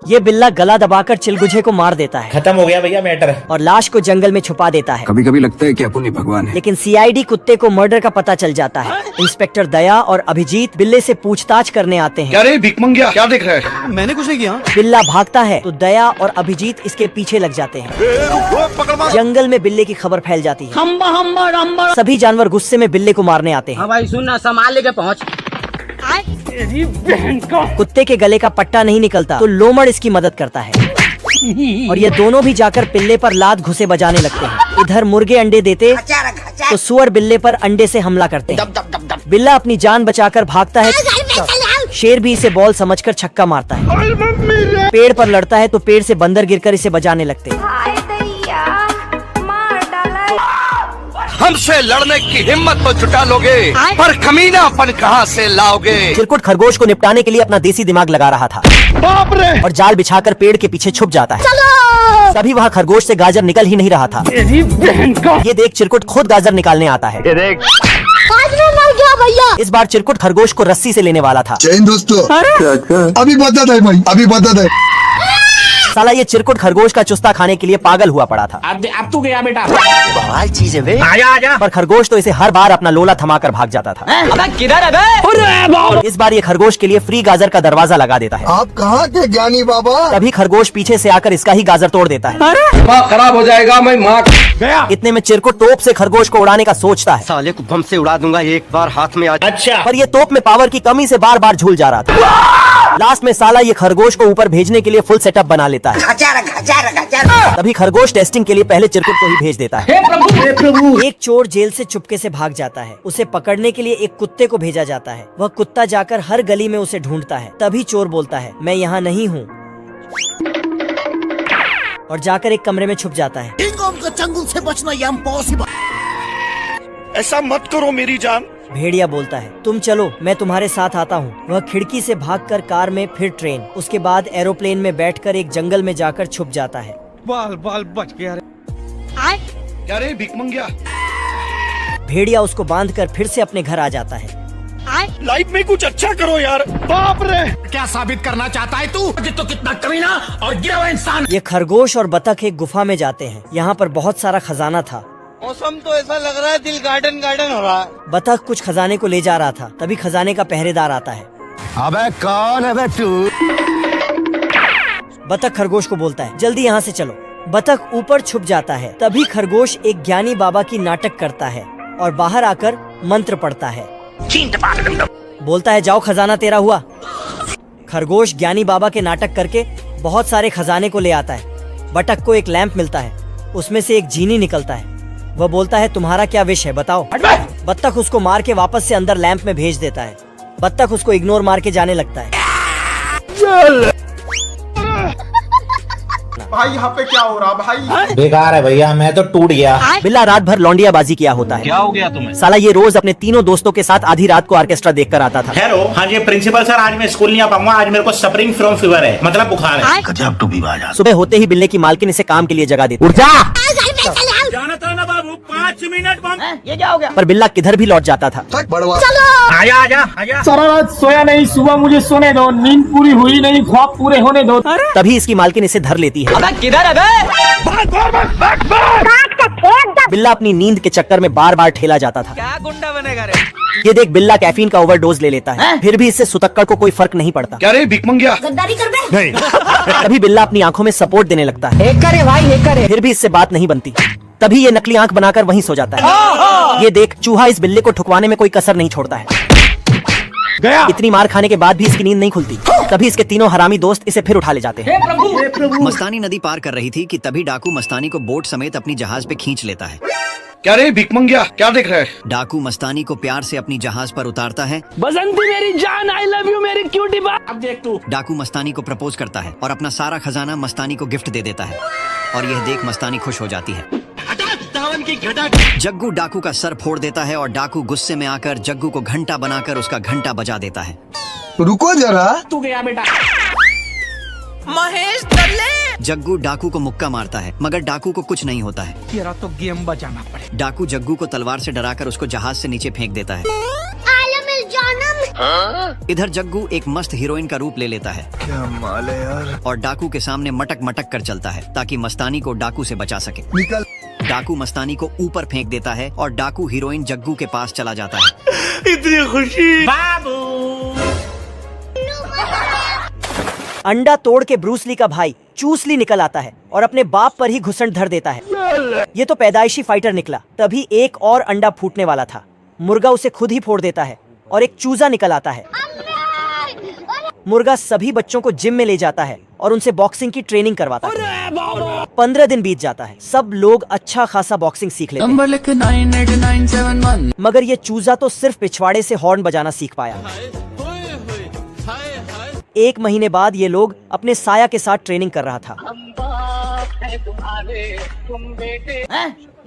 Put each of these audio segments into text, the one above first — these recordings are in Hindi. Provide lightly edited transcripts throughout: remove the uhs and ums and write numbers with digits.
ये बिल्ला गला दबाकर चिलगुझे को मार देता है खत्म हो गया भैया मैटर। और लाश को जंगल में छुपा देता है। कभी कभी लगता है कि अपन ही भगवान है। लेकिन सीआईडी कुत्ते को मर्डर का पता चल जाता है। इंस्पेक्टर दया और अभिजीत बिल्ले से पूछताछ करने आते हैं। क्या रे भिख मंगिया, क्या देख रहा है? मैंने कुछ नहीं किया। बिल्ला भागता है तो दया और अभिजीत इसके पीछे लग जाते हैं। जंगल में बिल्ले की खबर फैल जाती है। सभी जानवर गुस्से में बिल्ले को मारने आते हैं। हाँ भाई सुन ना, संभाल लेके पहुँच। कुत्ते के गले का पट्टा नहीं निकलता तो लोमड़ इसकी मदद करता है और ये दोनों भी जाकर बिल्ले पर लात घुसे बजाने लगते हैं। इधर मुर्गे अंडे देते तो सुअर बिल्ले पर अंडे से हमला करते हैं। बिल्ला अपनी जान बचाकर भागता है। शेर भी इसे बॉल समझकर छक्का मारता है। पेड़ पर लड़ता है तो पेड़ से बंदर गिरकर इसे बजाने लगते हैं। हमसे लड़ने की हिम्मत तो जुटा लोगे, पर कमीनापन कहाँ से लाओगे? चिरकुट खरगोश को निपटाने के लिए अपना देसी दिमाग लगा रहा था। बाप रे! और जाल बिछाकर पेड़ के पीछे छुप जाता है। तभी वहाँ खरगोश से गाजर निकल ही नहीं रहा था। ये देख चिरकुट खुद गाजर निकालने आता है। भैया इस बार चिरकुट खरगोश को रस्सी से लेने वाला था। जय हिंद दोस्तों। अभी बता दे भाई, अभी बता दे। साला ये चिरकुट खरगोश का चुस्ता खाने के लिए पागल हुआ पड़ा था। अब तू गया बेटा। बवाल चीज है बे। आजा। पर खरगोश तो इसे हर बार अपना लोला थमाकर भाग जाता था। अबे किधर है बे? इस बार ये खरगोश के लिए फ्री गाजर का दरवाजा लगा देता है। आप कहाँ के ज्ञानी बाबा? तभी खरगोश पीछे से आकर इसका ही गाजर तोड़ देता है। दिमाग खराब हो जाएगा, मैं मार गया। इतने में चिरकुट तोप से खरगोश को उड़ाने का सोचता है। साले को बम से उड़ा दूंगा एक बार हाथ में आ। अच्छा। पर ये तोप में पावर की कमी से बार बार झूल जा रहा था। लास्ट में साला ये खरगोश को ऊपर भेजने के लिए फुल सेटअप बना लेता है। तभी खरगोश टेस्टिंग के लिए पहले चिरकुट को ही भेज देता है। हे प्रभु। एक चोर जेल से चुपके से भाग जाता है। उसे पकड़ने के लिए एक कुत्ते को भेजा जाता है। वह कुत्ता जाकर हर गली में उसे ढूंढता है। तभी चोर बोलता है, मैं यहाँ नहीं हूँ, और जाकर एक कमरे में छुप जाता है। चंगुल से बचना इम्पॉसिबल। ऐसा मत करो मेरी जान। भेड़िया बोलता है, तुम चलो, मैं तुम्हारे साथ आता हूँ। वह खिड़की से भागकर कार में, फिर ट्रेन, उसके बाद एरोप्लेन में बैठकर एक जंगल में जाकर छुप जाता है। बाल बाल बच गया रे। क्या रे भिख मंगिया? भेड़िया उसको बांधकर फिर से अपने घर आ जाता है। लाइफ में कुछ अच्छा करो यार। बाप रे! क्या साबित करना चाहता है तू? तो कितना कमीना और गिरा हुआ इंसान। ये खरगोश और बतख एक गुफा में जाते हैं। यहाँ पर बहुत सारा खजाना था। मौसम तो ऐसा लग रहा है दिल गार्डन गार्डन हो रहा है। बतख कुछ खजाने को ले जा रहा था। तभी खजाने का पहरेदार आता है। अबे कौन है बे तू? बतख खरगोश को बोलता है, जल्दी यहाँ से चलो। बतख ऊपर छुप जाता है। तभी खरगोश एक ज्ञानी बाबा की नाटक करता है और बाहर आकर मंत्र पढ़ता है। बोलता है, जाओ खजाना तेरा हुआ। खरगोश ज्ञानी बाबा के नाटक करके बहुत सारे खजाने को ले आता है। बतख को एक लैंप मिलता है, उसमें से एक जीनी निकलता है। वह बोलता है, तुम्हारा क्या विश है बताओ। बत्तख उसको मार के वापस से अंदर लैंप में भेज देता है। बत्तख उसको इग्नोर मार के जाने लगता है। भाई यहाँ पे क्या हो रहा भाई? बेकार है भैया, मैं तो टूट गया। बिल्ला रात भर लौंडिया बाजी किया होता है। क्या हो गया तुम्हें? साला ये रोज अपने तीनों दोस्तों के साथ आधी रात को ऑर्केस्ट्रा देखकर आता था। हेलो, हाँ जी प्रिंसिपल सर, आज मैं स्कूल नहीं आ पाऊंगा। आज मेरे को सफरिंग फ्रॉम फीवर है, मतलब बुखार है। गजब टू भी बाजा। सुबह होते ही बिल्ले की मालकिन इसे काम के लिए जगा देती। उठ जा। जाना था ना बाबू, 5 मिनट बम। ये क्या हो गया? पर बिल्ला किधर भी लौट जाता था। बड़वा आजा। सारा रात सोया नहीं, सुबह मुझे सोने दो, नींद पूरी हुई नहीं, ख्वाब पूरे होने दो। तभी इसकी मालकिन इसे धर लेती है। अबे किधर है बे? बिल्ला अपनी नींद के चक्कर में बार बार ठेला जाता था। क्या गुंडा बनेगा रे? ये देख बिल्ला कैफीन का ओवरडोज ले लेता है। फिर भी इससे सुतक्कड़ को कोई फर्क नहीं पड़ता। क्या रे भिख मंगिया? गद्दारी कर बे? तभी बिल्ला अपनी आंखों में सपोर्ट देने लगता है। एक करे भाई, एक करे। फिर भी इससे बात नहीं बनती। तभी ये नकली आंख बनाकर वहीं सो जाता है। ये देख चूहा इस बिल्ले को ठुकवाने में कोई कसर नहीं छोड़ता है। गया। इतनी मार खाने के बाद भी इसकी नींद नहीं खुलती। तभी इसके तीनों हरामी दोस्त इसे फिर उठा ले जाते हैं। मस्तानी नदी पार कर रही थी कि तभी डाकू मस्तानी को बोट समेत अपनी जहाज पे खींच लेता है। क्या रे भिख मंगिया, क्या देख रहा है? डाकू मस्तानी को प्यार से अपनी जहाज पर उतारता है। बसंती मेरी जान, आई लव यू मेरी क्यूटी बा। अब देख तू। डाकू मस्तानी को प्रपोज करता है और अपना सारा खजाना मस्तानी को गिफ्ट दे देता है। और यह देख मस्तानी खुश हो जाती है। जग्गू डाकू का सर फोड़ देता है और डाकू गुस्से में आकर जग्गू को घंटा बनाकर उसका घंटा बजा देता है। रुको जरा। तू गया बेटा। महेश दल्ले। जग्गू डाकू को मुक्का मारता है, मगर डाकू को कुछ नहीं होता है। तेरा तो गेम बजाना पड़े। डाकू जग्गू को तलवार से डराकर उसको जहाज से नीचे फेंक देता है। आलम जानम इधर जग्गू एक मस्त हीरोइन का रूप ले लेता है। क्या माल है यार। और डाकू के सामने मटक मटक कर चलता है ताकि मस्तानी को डाकू से बचा सके। निकल। डाकू मस्तानी को ऊपर फेंक देता है और डाकू हीरोइन जग्गू के पास चला जाता है। इतनी खुशी। बाबू। अंडा तोड़ के ब्रूस ली का भाई चूसली निकल आता है और अपने बाप पर ही घुसंड धर देता है। ये तो पैदाइशी फाइटर निकला। तभी एक और अंडा फूटने वाला था। मुर्गा उसे खुद ही फोड़ देता है और एक चूजा निकल आता है। मुर्गा सभी बच्चों को जिम में ले जाता है और उनसे बॉक्सिंग की ट्रेनिंग करवाता है। 15 दिन बीत जाता है। सब लोग अच्छा खासा बॉक्सिंग सीख लेते हैं। मगर ये चूजा तो सिर्फ पिछवाड़े से हॉर्न बजाना सीख पाया। 1 महीने बाद ये लोग अपने साया के साथ ट्रेनिंग कर रहा था।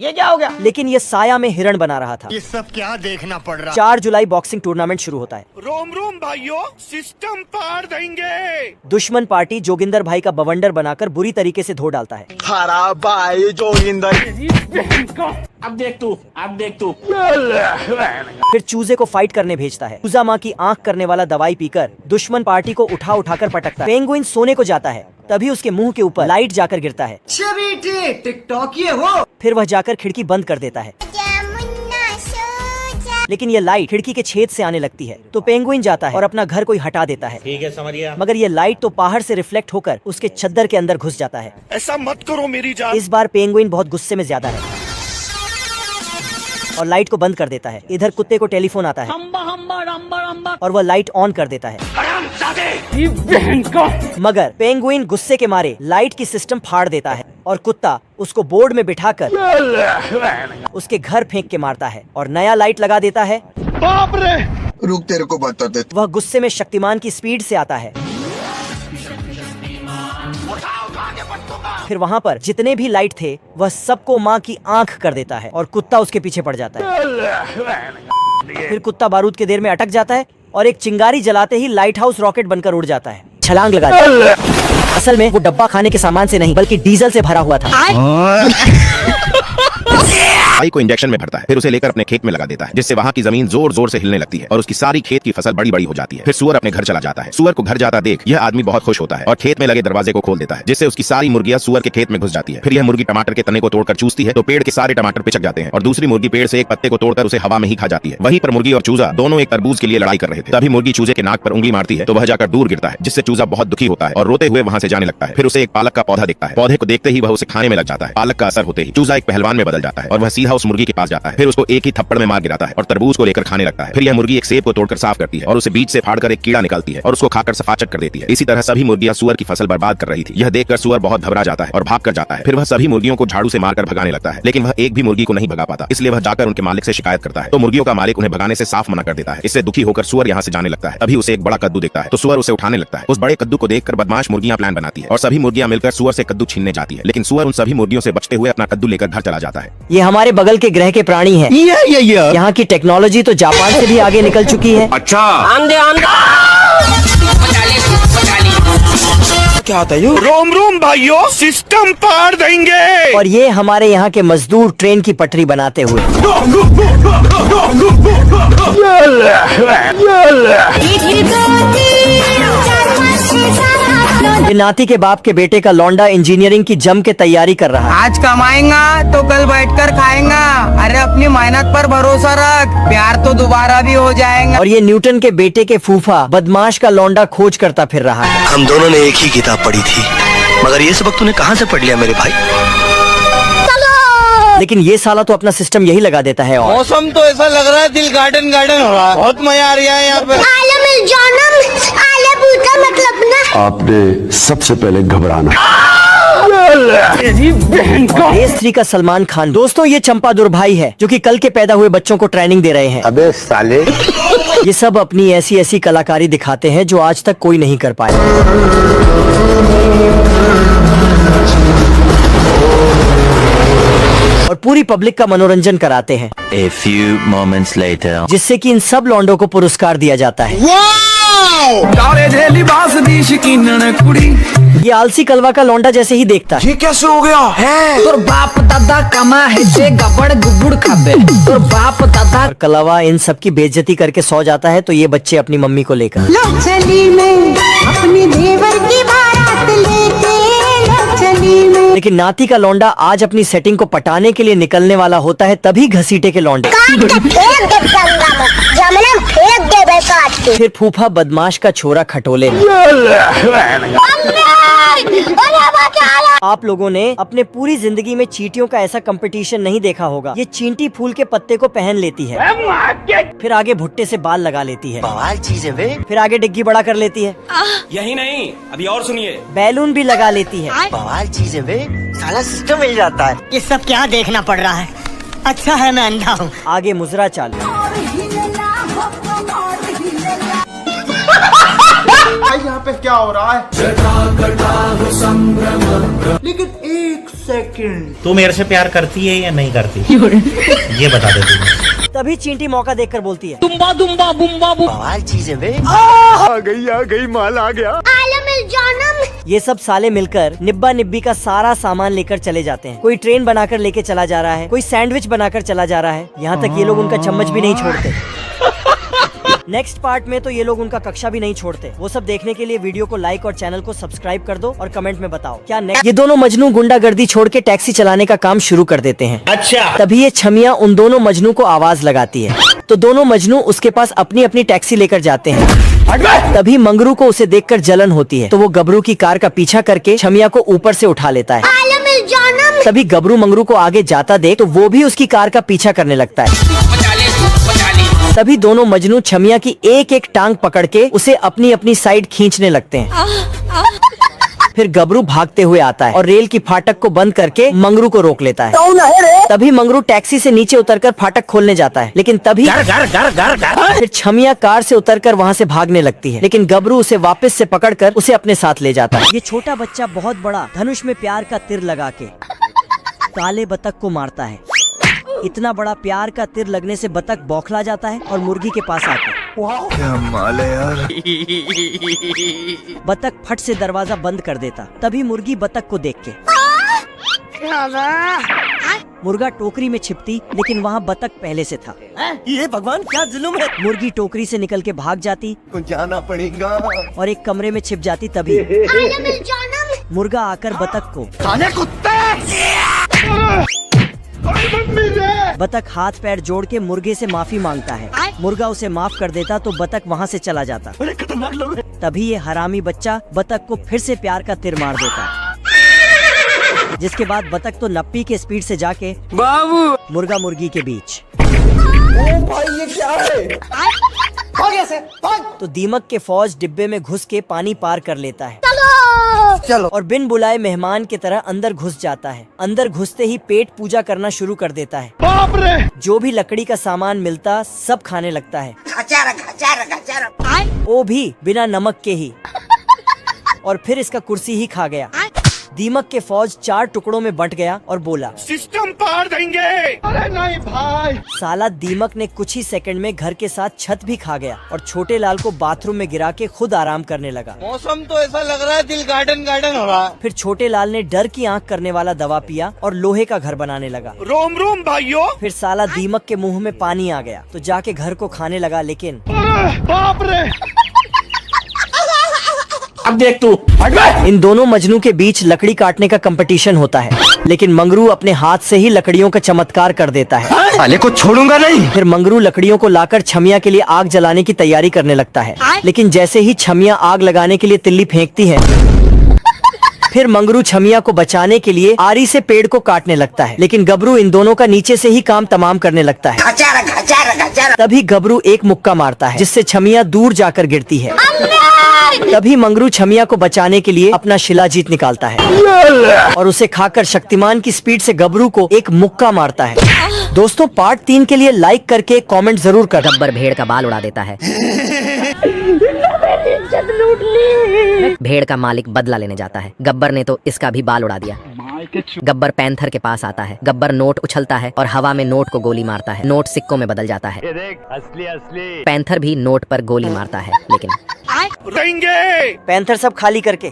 ये क्या हो गया? लेकिन ये साया में हिरण बना रहा था। ये सब क्या देखना पड़ रहा। 4 जुलाई बॉक्सिंग टूर्नामेंट शुरू होता है। रोम रोम भाइयों, सिस्टम पार देंगे। दुश्मन पार्टी जोगिंदर भाई का बवंडर बनाकर बुरी तरीके से धो डालता है। खराब भाई जोगिंदर। अब देख तू। फिर चूजे को फाइट करने भेजता है। चूजा माँ की आंख करने वाला दवाई पीकर दुश्मन पार्टी को उठा उठाकर पटकता है। पेंगुइन सोने को जाता है। तभी उसके मुंह के ऊपर लाइट जाकर गिरता है। टिकटॉक ये हो। फिर वह जाकर खिड़की बंद कर देता है। लेकिन ये लाइट खिड़की के छेद से आने लगती है तो पेंगुइन जाता है और अपना घर कोई हटा देता है। ठीक है, समझ गया। मगर ये लाइट तो बाहर से रिफ्लेक्ट होकर उसके चद्दर के अंदर घुस जाता है। ऐसा मत करो मेरी जान। इस बार पेंगुइन बहुत गुस्से में ज्यादा है और लाइट को बंद कर देता है। इधर कुत्ते को टेलीफोन आता है और वह लाइट ऑन कर देता है। मगर पेंगुइन गुस्से के मारे लाइट की सिस्टम फाड़ देता है और कुत्ता उसको बोर्ड में बिठाकर उसके घर फेंक के मारता है और नया लाइट लगा देता है। बाप रे। रुक तेरे को बता दे। वह गुस्से में शक्तिमान की स्पीड से आता है। फिर वहाँ पर जितने भी लाइट थे वह सबको माँ की आंख कर देता है और कुत्ता उसके पीछे पड़ जाता है। फिर कुत्ता बारूद के देर में अटक जाता है और एक चिंगारी जलाते ही लाइट हाउस रॉकेट बनकर उड़ जाता है। छलांग लगा देता है। असल में वो डब्बा खाने के सामान से नहीं बल्कि डीजल से भरा हुआ था। भाई को इंजेक्शन में भरता है, फिर उसे लेकर अपने खेत में लगा देता है, जिससे वहाँ की जमीन जोर जोर से हिलने लगती है और उसकी सारी खेत की फसल बड़ी बड़ी हो जाती है। फिर सुअर अपने घर चला जाता है। सुअर को घर जाता देख यह आदमी बहुत खुश होता है और खेत में लगे दरवाजे को खोल देता है, जिससे उसकी सारी मुर्गियां सुअर के खेत में घुस जाती है। फिर यह मुर्गी टमाटर के तने को तोड़कर चूसती है तो पेड़ के सारे टमाटर पिचक जाते हैं और दूसरी मुर्गी पेड़ से एक पत्ते को तोड़कर उसे हवा में ही खा जाती है। वहीं पर मुर्गी और चूजा दोनों एक तरबूज के लिए लड़ाई कर रहे थे। तभी मुर्गी चूजे के नाक पर उंगली मारती है तो वह जाकर दूर गिरता है, जिससे चूजा बहुत दुखी होता है और रोते हुए वहां से जाने लगता है। फिर उसे एक पालक का पौधा दिखता है। पौधे को देखते ही वह उसे खाने में लग जाता है। पालक का असर होते ही चूजा एक पहलवान में बदल जाता है और वह सीधा उस मुर्गी के पास जाता है। फिर उसको एक ही थप्पड़ में मार गिराता है और तरबूज को लेकर खाने लगता है। फिर यह मुर्गी एक सेब को तोड़कर साफ करती है और उसे बीच से फाड़कर एक कीड़ा निकालती है और उसको खाकर सफाचट कर देती है। इसी तरह सभी मुर्गियां सुअर की फसल बर्बाद कर रही थी। यह देखकर सुअर बहुत घबरा जाता है और भाग कर जाता है। फिर वह सभी मुर्गियों को झाड़ू से मारकर भगाने लगता है, लेकिन वह एक भी मुर्गी को नहीं भगा पाता। इसलिए वह जाकर उनके मालिक से शिकायत करता है तो मुर्गियों का मालिक उन्हें भगाने से साफ मना कर देता है। इससे दुखी होकर सुअर यहाँ से जाने लगता है। तभी उसे एक बड़ा कद्दू दिखता है तो सुअर उसे उठाने लगता है। उस बड़े कद्दू को देखकर बदमाश मुर्गियां प्लान बनाती है और सभी मुर्गियां मिलकर सुअर से कद्दू छीनने जाती है, लेकिन सुअर उन सभी मुर्गियों से बचते हुए अपना कद्दू लेकर घर चला जाता है। ये हमारे बगल के ग्रह के प्राणी हैं। यहाँ की टेक्नोलॉजी तो जापान से भी आगे निकल चुकी है। अच्छा। क्या होता है? रोम रोम भाइयों, सिस्टम पार देंगे। और ये हमारे यहाँ के मजदूर ट्रेन की पटरी बनाते हुए। ये नाती के बाप के बेटे का लौंडा इंजीनियरिंग की जम के तैयारी कर रहा है। आज कमाएगा तो कल बैठकर खाएगा। अरे अपनी मेहनत पर भरोसा रख, प्यार तो दोबारा भी हो जाएगा। और ये न्यूटन के बेटे के फूफा बदमाश का लौंडा खोज करता फिर रहा है। हम दोनों ने एक ही किताब पढ़ी थी, मगर ये सबक तूने कहाँ से पढ़ लिया मेरे भाई? लेकिन ये साला तो अपना सिस्टम यही लगा देता है। और मौसम तो ऐसा लग रहा है दिल गार्डन गार्डन हो रहा है। बहुत मजा आ रहा है यहाँ पे। मतलब ना आपने सबसे पहले घबराना। रेस 3 का सलमान खान। दोस्तों ये चंपादुर भाई है जो कि कल के पैदा हुए बच्चों को ट्रेनिंग दे रहे हैं। अबे साले। ये सब अपनी ऐसी ऐसी कलाकारी दिखाते हैं जो आज तक कोई नहीं कर पाया। और पूरी पब्लिक का मनोरंजन कराते हैं। A few moments later. जिससे कि इन सब लौंडों को पुरस्कार दिया जाता है। ये आलसी कलवा का लौंडा जैसे ही देखता है। ये कैसे हो गया है? तोर बाप दादा कमा है से गबड़ गुबुड़ खाबे। तोर बाप दादा और कलवा इन सब की बेइज्जती करके सो जाता है। तो ये बच्चे अपनी मम्मी को लेकर चली मैं अपनी देवर की बारात लेके चली मैं। लेकिन नाती का लौंडा आज अपनी सेटिंग को पटाने के लिए निकलने वाला होता है, तभी घसीटे के लौंडे फिर फूफा बदमाश का छोरा खटोले। आप लोगों ने अपने पूरी जिंदगी में चींटियों का ऐसा कंपटीशन नहीं देखा होगा। ये चींटी फूल के पत्ते को पहन लेती है, फिर आगे भुट्टे से बाल लगा लेती है, बवाल चीज है वे। फिर आगे डिग्गी बड़ा कर लेती है, यही नहीं अभी और सुनिए, बैलून भी लगा लेती है। बवाल चीज है वे, सारा सिस्टम मिल जाता है। ये सब क्या देखना पड़ रहा है? अच्छा है मैं अंधा हूँ। आगे मुजरा चालू। यहाँ पे क्या हो रहा है? लेकिन एक सेकंड, तू मेरे से प्यार करती है या नहीं करती? ये बता दे तू। तभी चींटी मौका देखकर बोलती है, दुम्बा दुम्बा बुम्बा बुम। बवाल चीज है वे। आ गई माल आ गया। ये सब साले मिलकर निब्बा निब्बी का सारा सामान लेकर चले जाते हैं। कोई ट्रेन बनाकर लेके चला जा रहा है, कोई सैंडविच बनाकर चला जा रहा है, यहाँ तक ये लोग उनका चम्मच भी नहीं छोड़ते। नेक्स्ट पार्ट में तो ये लोग उनका कक्षा भी नहीं छोड़ते। वो सब देखने के लिए वीडियो को लाइक और चैनल को सब्सक्राइब कर दो और कमेंट में बताओ क्या नेक्स्ट। ये दोनों मजनू गुंडागर्दी छोड़ के टैक्सी चलाने का काम शुरू कर देते हैं। अच्छा। तभी ये छमिया उन दोनों मजनू को आवाज लगाती है, तो दोनों मजनू उसके पास अपनी अपनी टैक्सी लेकर जाते हैं। तभी मंगरू को उसे देखकर जलन होती है, तो वो गबरू की कार का पीछा करके छमिया को ऊपर से उठा लेता है। तभी गबरू मंगरू को आगे जाता देख तो वो भी उसकी कार का पीछा करने लगता है। तभी दोनों मजनू छमिया की एक एक टांग पकड़ के उसे अपनी अपनी साइड खींचने लगते हैं। फिर गबरू भागते हुए आता है और रेल की फाटक को बंद करके मंगरू को रोक लेता है। तभी मंगरू टैक्सी से नीचे उतरकर फाटक खोलने जाता है, लेकिन तभी फिर छमिया कार से उतरकर वहाँ से भागने लगती है, लेकिन गबरू उसे वापस से पकड़कर उसे अपने साथ ले जाता है। ये छोटा बच्चा बहुत बड़ा धनुष में प्यार का तीर लगा के काले बतख को मारता है। इतना बड़ा प्यार का तीर लगने से बतख बौखला जाता है और मुर्गी के पास आकर क्या माल है यार। बतख फट से दरवाजा बंद कर देता। तभी मुर्गी बतख को देख के मुर्गा टोकरी में छिपती, लेकिन वहाँ बतख पहले से था। ये भगवान क्या जुल्म है। मुर्गी टोकरी से निकल के भाग जाती, जाना पड़ेगा और एक कमरे में छिप जाती। तभी मुर्गा आकर बतख को खाने कुत्ते। बतख हाथ पैर जोड़ के मुर्गे से माफी मांगता है। मुर्गा उसे माफ कर देता तो बतख वहाँ से चला जाता। खतरनाक लोग। तभी ये हरामी बच्चा बतख को फिर से प्यार का तीर मार देता, जिसके बाद बतख तो नप्पी के स्पीड से जाके बाबू मुर्गा मुर्गी के बीच। ओ भाई ये क्या है? भाग ऐसे, भाग। तो दीमक के फौज डिब्बे में घुस के पानी पार कर लेता है। चलो। और बिन बुलाए मेहमान की तरह अंदर घुस जाता है। अंदर घुसते ही पेट पूजा करना शुरू कर देता है। बाप रे। जो भी लकड़ी का सामान मिलता सब खाने लगता है। वो भी बिना नमक के ही। और फिर इसका कुर्सी ही खा गया। दीमक के फौज 4 टुकड़ों में बंट गया और बोला, सिस्टम पार देंगे। अरे नहीं भाई। साला दीमक ने कुछ ही सेकंड में घर के साथ छत भी खा गया और छोटे लाल को बाथरूम में गिरा के खुद आराम करने लगा। मौसम तो ऐसा लग रहा है दिल गार्डन गार्डन हो रहा है। फिर छोटे लाल ने डर की आंख करने वाला दवा पिया और लोहे का घर बनाने लगा। रोम रोम भाइयों। फिर साला दीमक के मुंह में पानी आ गया तो जाके घर को खाने लगा, लेकिन बाप रे। अब देख तू। इन दोनों मजनू के बीच लकड़ी काटने का कंपटीशन होता है, लेकिन मंगरू अपने हाथ से ही लकड़ियों का चमत्कार कर देता है। साले को छोड़ूंगा नहीं। फिर मंगरू लकड़ियों को लाकर छमिया के लिए आग जलाने की तैयारी करने लगता है, लेकिन जैसे ही छमिया आग लगाने के लिए तिल्ली फेंकती है, फिर मंगरू छमिया को बचाने के लिए आरी से पेड़ को काटने लगता है, लेकिन गबरू इन दोनों का नीचे से ही काम तमाम करने लगता है। तभी गबरू एक मुक्का मारता है, जिससे छमिया दूर जाकर गिरती है। तभी मंगरू छमिया को बचाने के लिए अपना शिलाजीत निकालता है और उसे खाकर शक्तिमान की स्पीड से गबरू को एक मुक्का मारता है। दोस्तों पार्ट 3 के लिए लाइक करके कमेंट जरूर कर। गब्बर भेड़ का बाल उड़ा देता है। भेड़ का मालिक बदला लेने जाता है। गब्बर ने तो इसका भी बाल उड़ा दिया। गब्बर पैंथर के पास आता है। गब्बर नोट उछलता है और हवा में नोट को गोली मारता है। नोट सिक्कों में बदल जाता है। पैंथर भी नोट पर गोली मारता है, लेकिन पैंथर सब खाली करके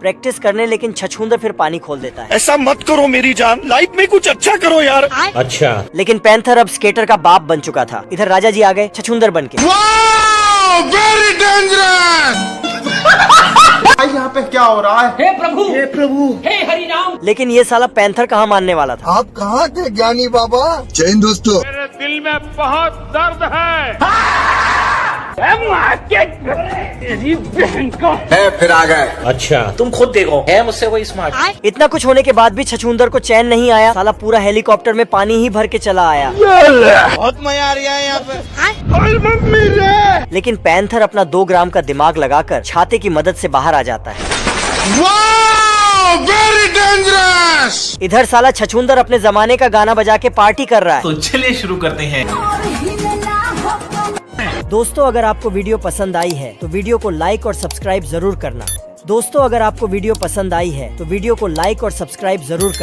प्रैक्टिस करने, लेकिन छछूंदर फिर पानी खोल देता है। ऐसा मत करो मेरी जान, लाइफ में कुछ अच्छा करो यार। अच्छा, लेकिन पैंथर अब स्केटर का बाप बन चुका था। इधर राजा जी आ गए छछूंदर बन के। Very dangerous. यहाँ पे क्या हो रहा है? हे प्रभु, हे प्रभु, हे हरि राम। लेकिन ये साला पैंथर कहाँ मानने वाला था। आप कहाँ थे ज्ञानी बाबा? जय हिंद दोस्तों। मेरे दिल में बहुत दर्द है। फिर आ गए। अच्छा, तुम खुद देखो, है मुझसे कोई स्मार्ट। इतना कुछ होने के बाद भी छछूंदर को चैन नहीं आया। साला पूरा हेलीकॉप्टर में पानी ही भर के चला आया। बहुत मजा आ रहा है यहाँ पे। लेकिन पैंथर अपना 2 ग्राम का दिमाग लगाकर छाते की मदद से बाहर आ जाता है। Very dangerous. इधर साला छछूंदर अपने जमाने का गाना बजा के पार्टी कर रहा है। तो चलिए शुरू करते हैं। दोस्तों, अगर आपको वीडियो पसंद आई है तो वीडियो को लाइक और सब्सक्राइब जरूर करना। दोस्तों, अगर आपको वीडियो पसंद आई है तो वीडियो को लाइक और सब्सक्राइब जरूर करना।